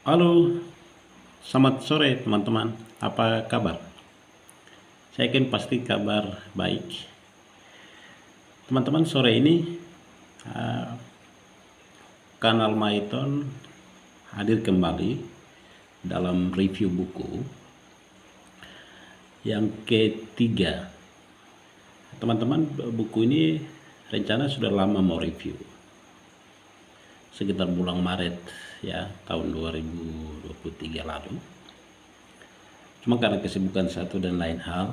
Halo, selamat sore teman-teman. Apa kabar? Saya yakin pasti kabar baik. Teman-teman, sore ini uh, kanal Maiton hadir kembali dalam review buku yang ketiga. Teman-teman, buku ini rencana sudah lama mau review. Sekitar bulan Maret ya, tahun 2023 lalu. Cuma karena kesibukan satu dan lain hal,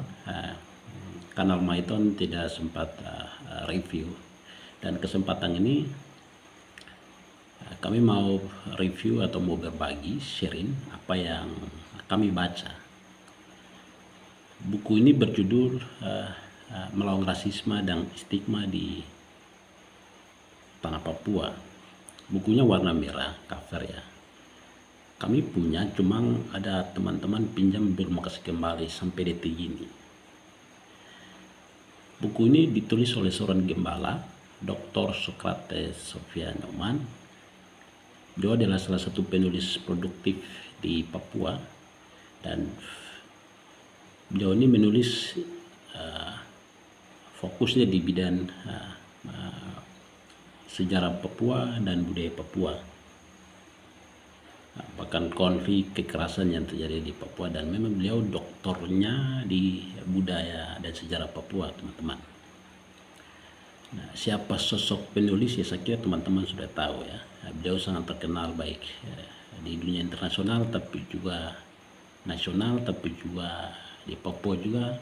kanal Maiton tidak sempat review. Dan kesempatan ini kami mau review atau mau berbagi, sharing apa yang kami baca. Buku ini berjudul Melawan Rasisme dan Stigma di Tanah Papua. Bukunya warna merah, cover ya. Kami punya, cuma ada teman-teman pinjam belum kasih kembali sampai detik ini. Buku ini ditulis oleh seorang gembala, Dr. Socrates Sofia Naumann. Dia adalah salah satu penulis produktif di Papua, dan dia ini menulis fokusnya di bidang sejarah Papua dan budaya Papua. Bahkan konflik kekerasan yang terjadi di Papua, dan memang beliau doktornya di budaya dan sejarah Papua, teman-teman. Nah, siapa sosok penulis ya, saya kira teman-teman sudah tahu ya. Beliau sangat terkenal baik di dunia internasional, tapi juga nasional, tapi juga di Papua juga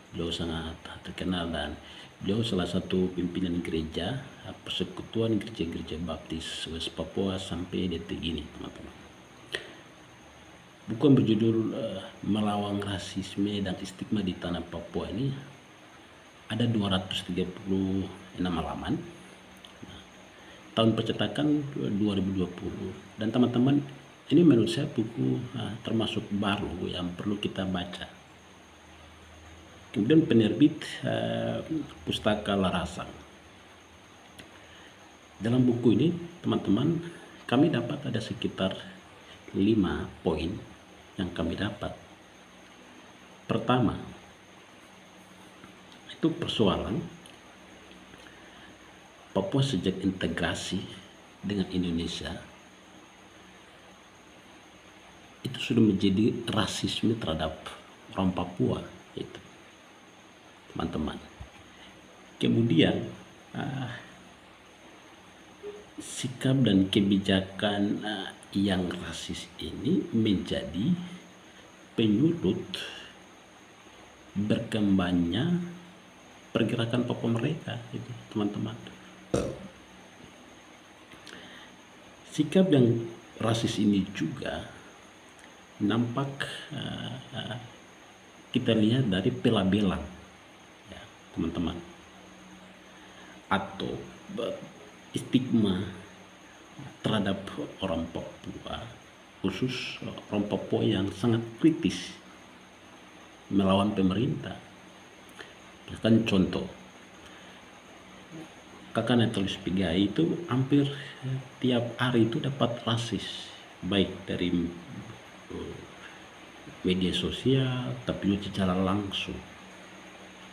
beliau sangat terkenal, dan beliau salah satu pimpinan gereja persekutuan gereja-gereja baptis West Papua sampai detik ini, teman-teman. Buku yang berjudul Melawan Rasisme dan Stigma di Tanah Papua ini ada 236 halaman. Tahun percetakan 2020, dan teman-teman, ini menurut saya buku termasuk baru yang perlu kita baca. Kemudian penerbit Pustaka Larasang. Dalam buku ini, teman-teman, kami dapat ada sekitar 5 poin yang kami dapat. Pertama, itu persoalan Papua sejak integrasi dengan Indonesia itu sudah menjadi rasisme terhadap orang Papua itu, teman-teman. Kemudian sikap dan kebijakan yang rasis ini menjadi penyulut berkembangnya pergerakan Papua mereka itu, teman-teman. Sikap yang rasis ini juga nampak kita lihat dari pelabelan ya, teman-teman, atau stigma terhadap orang Papua, khusus orang Papua yang sangat kritis melawan pemerintah. Bahkan contoh, Kakak Netulis Pigai itu hampir tiap hari itu dapat rasis, baik dari media sosial tapi juga secara langsung.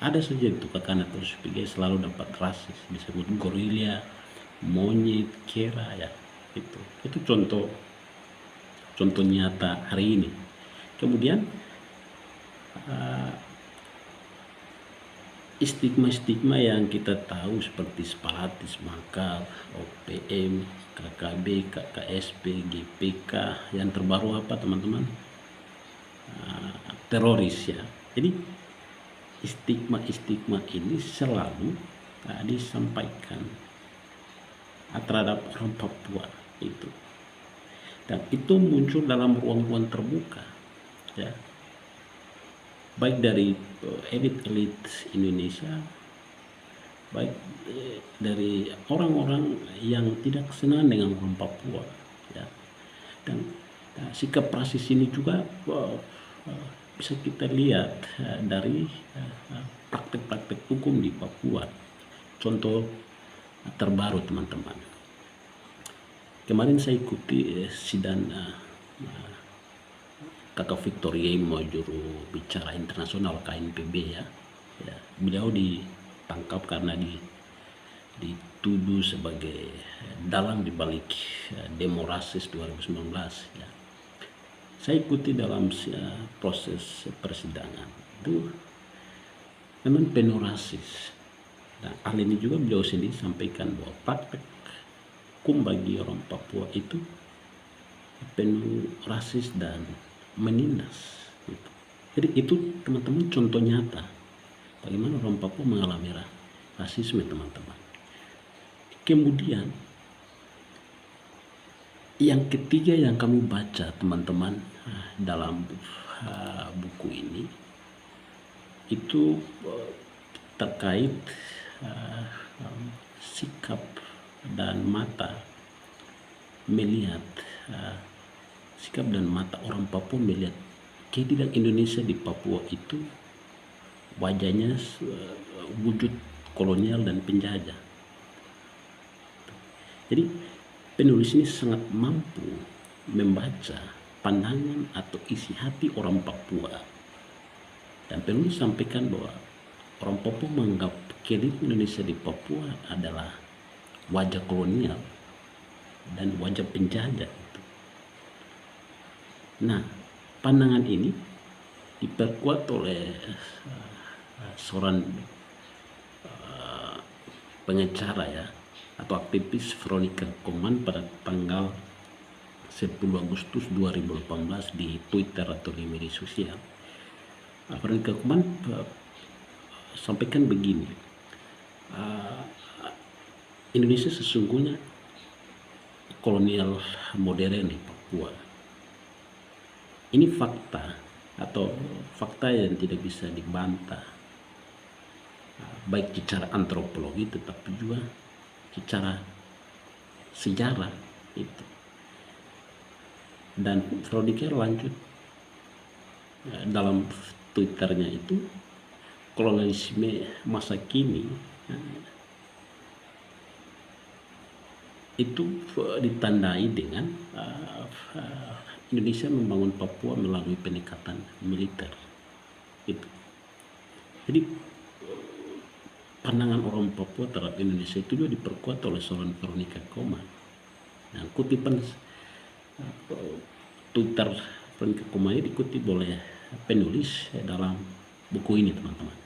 Ada saja itu Kakak Netulis Pigai selalu dapat rasis, disebut gorila, monyet, kera ya. Itu contoh nyata hari ini. Kemudian stigma-stigma yang kita tahu seperti separatis, makar, OPM, KKB, KKSP, GPK, yang terbaru apa teman-teman? Teroris ya. Jadi stigma ini selalu disampaikan terhadap orang Papua itu, dan itu muncul dalam ruang-ruang terbuka ya, baik dari elit-elit Indonesia, baik dari orang-orang yang tidak senang dengan orang Papua ya. Dan sikap rasis ini juga bisa kita lihat dari praktek-praktek hukum di Papua. Contoh terbaru, teman-teman, kemarin saya ikuti sidang Kakak Victor Yemo, juru bicara internasional KNPB ya, beliau ditangkap karena dituduh sebagai dalang dibalik demo rasis 2019 ya. Saya ikuti dalam proses persidangan itu memang penuh rasis. Nah, hal ini juga beliau sendiri sampaikan bahwa praktek hukum bagi orang Papua itu penuh rasis dan menindas. Jadi itu teman-teman contoh nyata bagaimana orang Papua mengalami rasisme teman-teman. Kemudian yang ketiga yang kami baca teman-teman dalam buku ini itu terkait sikap dan mata melihat sikap dan mata orang Papua melihat kehadiran Indonesia di Papua itu wajahnya wujud kolonial dan penjajah. Jadi penulis ini sangat mampu membaca pandangan atau isi hati orang Papua, dan penulis sampaikan bahwa orang Papua menganggap kehadiran Indonesia di Papua adalah wajah kolonial dan wajah penjajah. Nah, pandangan ini diperkuat oleh seorang pengacara ya atau aktivis Veronica Koeman pada tanggal 10 Agustus 2018 di Twitter atau di media sosial. Veronica Koeman sampaikan begini, Indonesia sesungguhnya kolonial modern di Papua. Ini fakta atau fakta yang tidak bisa dibantah, baik secara antropologi tetapi juga secara sejarah itu. Dan Veronica lanjut dalam Twitternya itu, kolonialisme masa kini itu ditandai dengan Indonesia membangun Papua melalui pendekatan militer. Itu. Jadi pandangan orang Papua terhadap Indonesia itu juga diperkuat oleh seorang Veronica Koeman. Nah, kutipan Twitter Veronica Koeman ini dikutip oleh penulis dalam buku ini teman-teman.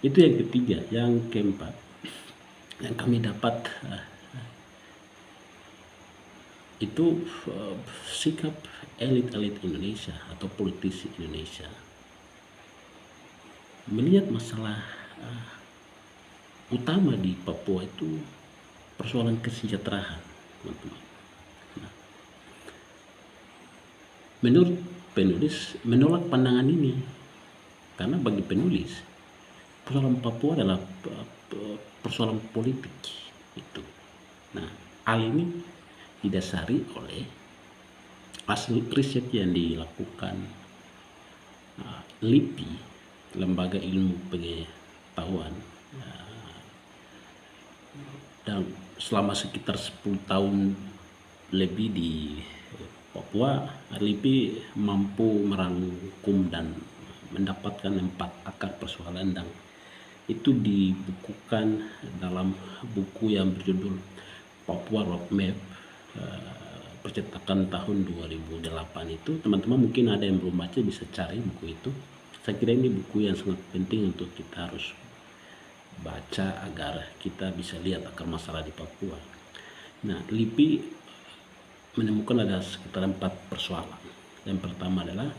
Itu yang ketiga. Yang keempat yang kami dapat itu sikap elit-elit Indonesia atau politisi Indonesia melihat masalah utama di Papua itu persoalan kesejahteraan, teman-teman. Nah, menurut penulis menolak pandangan ini karena bagi penulis persoalan Papua adalah persoalan politik itu. Nah, hal ini didasari oleh hasil riset yang dilakukan LIPI, Lembaga Ilmu Pengetahuan, dan selama sekitar 10 tahun lebih di Papua, LIPI mampu merangkum dan mendapatkan 4 akar persoalan, dan itu dibukukan dalam buku yang berjudul Papua Roadmap, percetakan tahun 2008 itu. Teman-teman mungkin ada yang belum baca, bisa cari buku itu. Saya kira ini buku yang sangat penting untuk kita harus baca agar kita bisa lihat akar masalah di Papua. Nah, LIPI menemukan ada sekitar 4 persoalan. Yang pertama adalah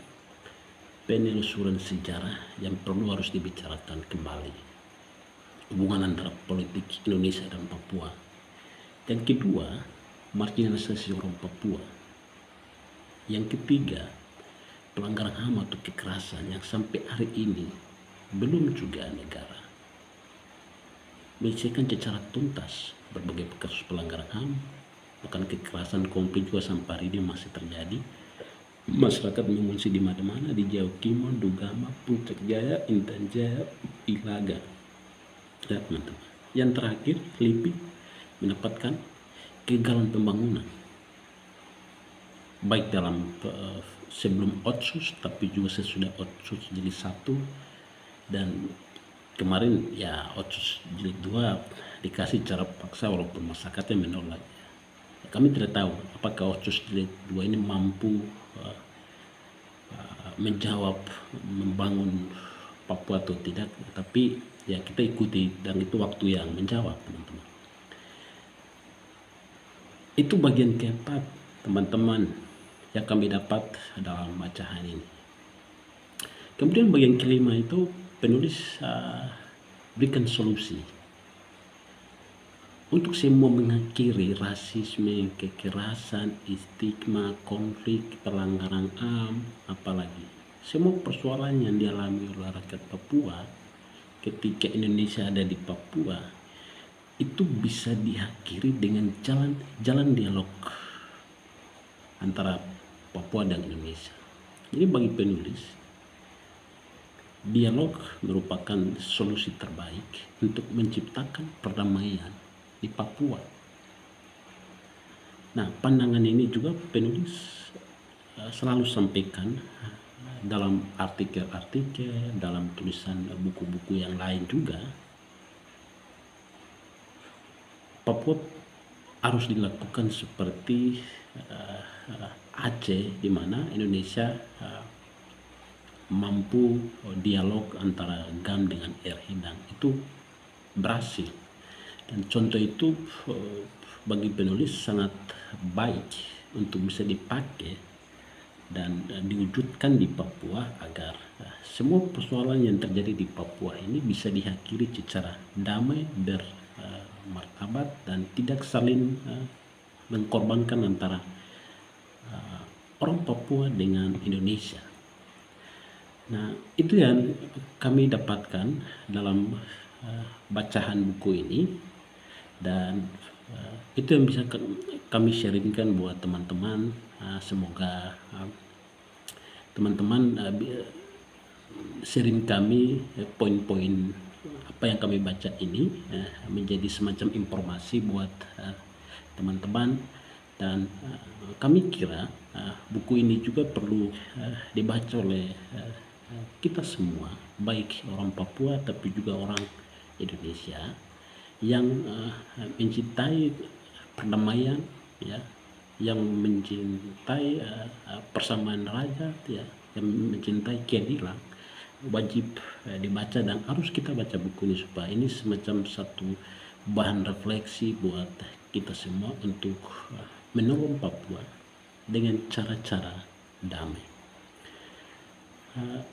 penelusuran sejarah yang perlu harus dibicarakan kembali, hubungan antara politik Indonesia dan Papua. Yang kedua, marginalisasi orang Papua. Yang ketiga, pelanggaran HAM atau kekerasan yang sampai hari ini belum juga negara menyelesaikan secara tuntas berbagai kasus pelanggaran HAM. Bahkan kekerasan konflik juga sampai hari ini masih terjadi. Masyarakat mengungsi di mana-mana, di Jawa Timur, Dugama, Puncak Jaya, Intan Jaya, Ilaga. Ya, teman-teman. Yang terakhir, LIPI mendapatkan kegagalan pembangunan baik dalam sebelum Otsus tapi juga sesudah Otsus jilid 1, dan kemarin ya Otsus jilid 2 dikasih cara paksa walaupun masyarakatnya menolak. Kami tidak tahu apakah Otsus jilid 2 ini mampu menjawab, membangun Papua atau tidak, tapi ya kita ikuti, dan itu waktu yang menjawab, teman-teman. Itu bagian keempat, teman-teman, yang kami dapat dalam bacaan ini. Kemudian bagian kelima itu penulis berikan solusi untuk semua mengakhiri rasisme, kekerasan, stigma, konflik, pelanggaran HAM, apalagi semua persoalan yang dialami oleh rakyat Papua ketika Indonesia ada di Papua itu bisa diakhiri dengan jalan dialog antara Papua dan Indonesia. Jadi bagi penulis, dialog merupakan solusi terbaik untuk menciptakan perdamaian di Papua. Nah, pandangan ini juga penulis selalu sampaikan dalam artikel-artikel, dalam tulisan buku-buku yang lain juga. Papua harus dilakukan seperti Aceh, di mana Indonesia mampu dialog antara GAM dengan Erhidang, itu berhasil, dan contoh itu bagi penulis sangat baik untuk bisa dipakai dan diwujudkan di Papua agar semua persoalan yang terjadi di Papua ini bisa diakhiri secara damai, bermartabat, dan tidak saling mengkorbankan antara orang Papua dengan Indonesia. Nah, itu yang kami dapatkan dalam bacaan buku ini, dan itu yang bisa kami sharingkan buat teman-teman. Semoga teman-teman sharing kami poin-poin apa yang kami baca ini menjadi semacam informasi buat teman-teman, dan kami kira buku ini juga perlu dibaca oleh kita semua, baik orang Papua tapi juga orang Indonesia yang mencintai perdamaian, ya, yang mencintai persamaan rakyat, ya, yang mencintai keadilan. Wajib dibaca, dan harus kita baca buku ini supaya ini semacam satu bahan refleksi buat kita semua untuk menolong Papua dengan cara-cara damai.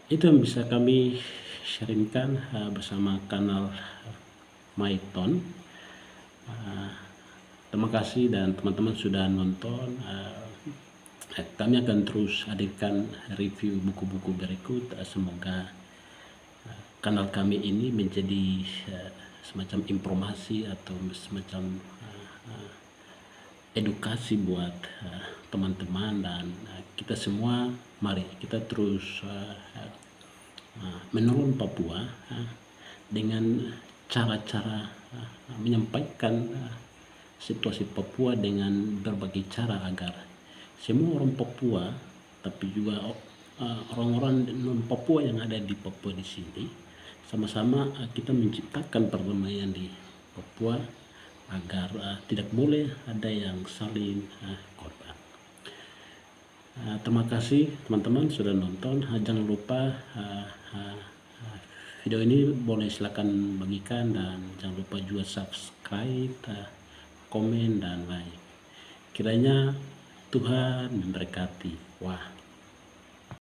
Itu yang bisa kami sharingkan bersama kanal Maiton. Terima kasih, dan teman-teman sudah nonton. Kami akan terus hadirkan review buku-buku berikut. Semoga kanal kami ini menjadi semacam informasi atau semacam edukasi buat teman-teman, dan kita semua, mari kita terus menolong Papua dengan cara-cara menyampaikan situasi Papua dengan berbagai cara agar semua orang Papua, tapi juga orang-orang non Papua yang ada di Papua di sini, sama-sama kita menciptakan perdamaian di Papua agar tidak boleh ada yang saling korban. Terima kasih teman-teman sudah nonton. Jangan lupa video ini boleh silakan bagikan, dan jangan lupa juga subscribe, komen, dan like. Kiranya Tuhan memberkati. Wah.